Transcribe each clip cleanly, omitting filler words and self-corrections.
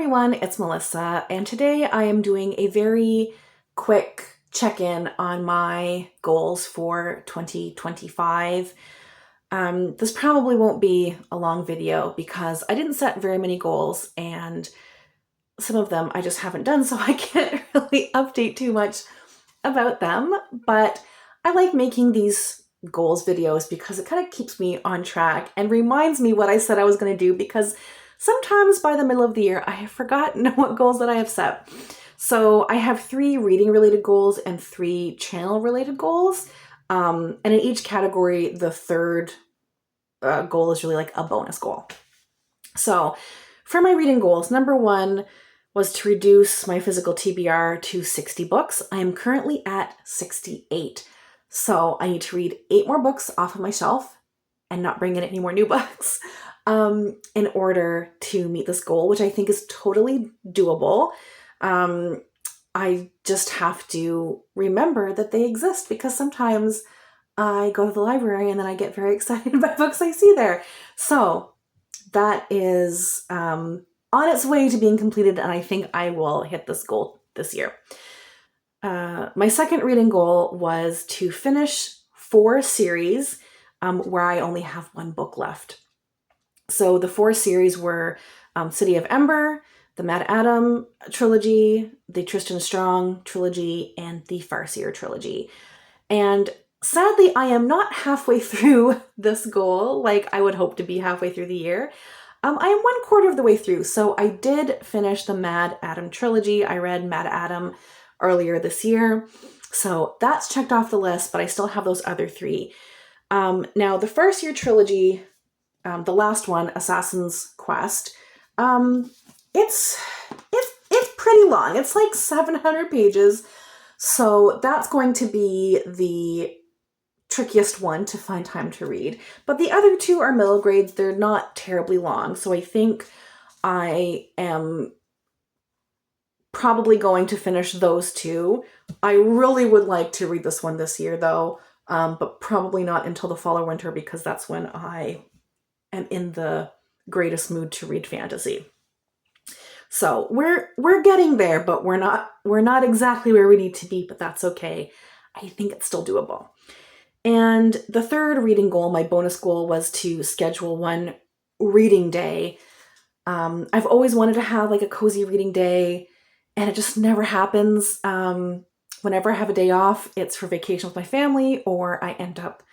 everyone, it's Melissa, and today I am doing a very quick check-in on my goals for 2025. This probably won't be a long video because I didn't set very many goals, and some of them I just haven't done, so I can't really update too much about them, but I like making these goals videos because it kind of keeps me on track and reminds me what I said I was going to do, because sometimes by the middle of the year I have forgotten what goals that I have set. So I have 3 reading related goals and 3 channel related goals. And in each category, the third goal is really like a bonus goal. So for my reading goals, number 1 was to reduce my physical TBR to 60 books. I am currently at 68. So I need to read 8 more books off of my shelf and not bring in any more new books in order to meet this goal, which I think is totally doable. I just have to remember that they exist, because sometimes I go to the library and then I get very excited by books I see there. So that is on its way to being completed, and I think I will hit this goal this year. My second reading goal was to finish 4 series where I only have 1 book left. So the 4 series were City of Ember, the Mad Adam trilogy, the Tristan Strong trilogy, and the Farseer trilogy. And sadly, I am not halfway through this goal like I would hope to be halfway through the year. I am 1/4 of the way through, so I did finish the Mad Adam trilogy. I read Mad Adam earlier this year, so that's checked off the list, but I still have those other 3. Now, the Farseer trilogy, the last one, Assassin's Quest, it's pretty long. It's like 700 pages, so that's going to be the trickiest one to find time to read. But the other 2 are middle grades. They're not terribly long, so I think I am probably going to finish those 2. I really would like to read this one this year, though, but probably not until the fall or winter, because that's when I am in the greatest mood to read fantasy. So we're getting there, but we're not exactly where we need to be, but that's okay. I think it's still doable. And the third reading goal, my bonus goal, was to schedule 1 reading day. I've always wanted to have like a cozy reading day, and it just never happens. Whenever I have a day off, it's for vacation with my family, or I end up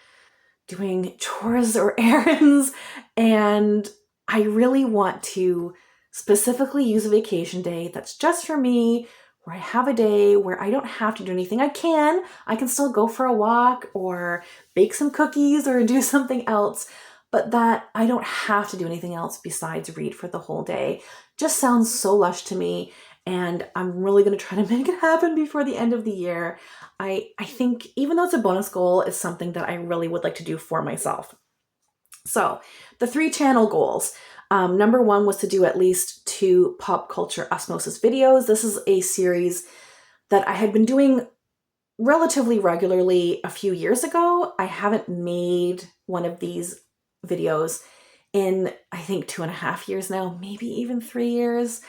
doing chores or errands, and I really want to specifically use a vacation day that's just for me, where I have a day where I don't have to do anything. I can still go for a walk or bake some cookies or do something else, but that I don't have to do anything else besides read for the whole day. Just sounds so lush to me, and I'm really going to try to make it happen before the end of the year. I think, even though it's a bonus goal, it's something that I really would like to do for myself. So the 3 channel goals. Number 1 was to do at least 2 pop culture osmosis videos. This is a series that I had been doing relatively regularly a few years ago. I haven't made one of these videos in, I think, 2.5 years now, maybe even 3 years.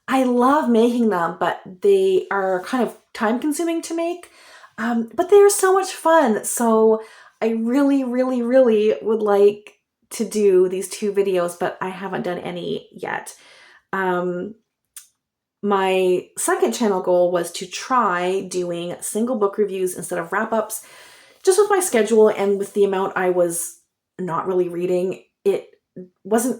I love making them, but they are kind of time consuming to make, but they are so much fun. So I really, really, really would like to do these 2 videos, but I haven't done any yet. My second channel goal was to try doing single book reviews instead of wrap-ups. Just with my schedule and with the amount I was not really reading, it was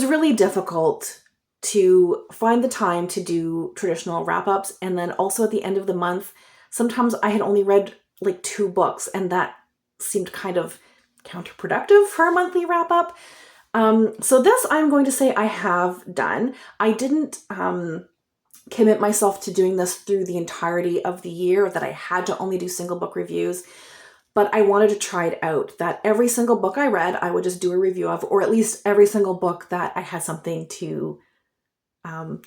really difficult to find the time to do traditional wrap-ups. And then also at the end of the month, sometimes I had only read like 2 books, and that seemed kind of counterproductive for a monthly wrap-up. So this, I'm going to say I have done. I didn't commit myself to doing this through the entirety of the year, that I had to only do single book reviews, but I wanted to try it out, that every single book I read, I would just do a review of, or at least every single book that I had something to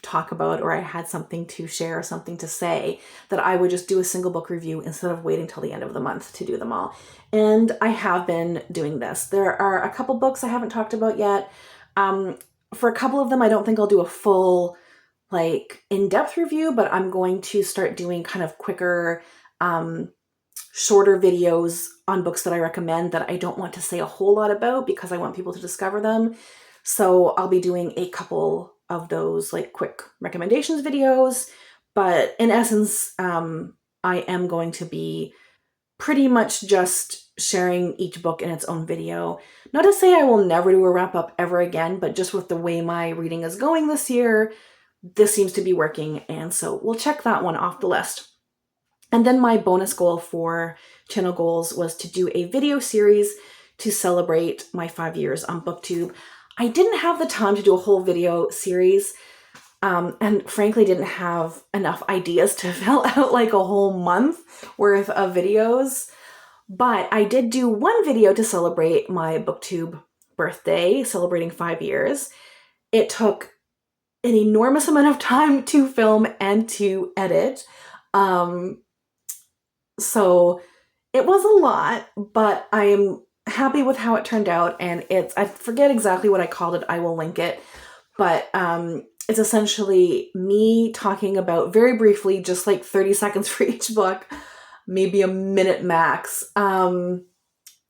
talk about, or I had something to share, something to say, that I would just do a single book review instead of waiting till the end of the month to do them all. And I have been doing this. There are a couple books I haven't talked about yet. For a couple of them, I don't think I'll do a full like in-depth review, but I'm going to start doing kind of quicker, shorter videos on books that I recommend that I don't want to say a whole lot about because I want people to discover them. So I'll be doing a couple of those like quick recommendations videos, but in essence, I am going to be pretty much just sharing each book in its own video. Not to say I will never do a wrap up ever again, but just with the way my reading is going this year, this seems to be working, and so we'll check that one off the list. And then my bonus goal for channel goals was to do a video series to celebrate my 5 years on BookTube. I didn't have the time to do a whole video series, and frankly didn't have enough ideas to fill out like a whole month worth of videos. But I did do one video to celebrate my BookTube birthday, celebrating 5 years. It took an enormous amount of time to film and to edit. So it was a lot, but I am happy with how it turned out. And I forget exactly what I called it. I will link it. But it's essentially me talking about very briefly, just like 30 seconds for each book, maybe a minute max.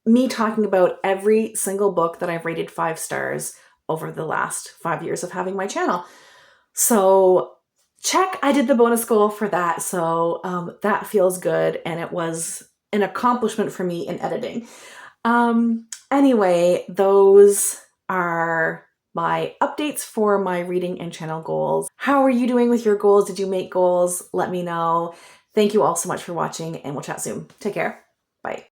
Me talking about every single book that I've rated 5 stars over the last 5 years of having my channel. So check, I did the bonus goal for that. So that feels good. And it was an accomplishment for me in editing. Anyway, those are my updates for my reading and channel goals. How are you doing with your goals? Did you make goals? Let me know. Thank you all so much for watching, and we'll chat soon. Take care. Bye.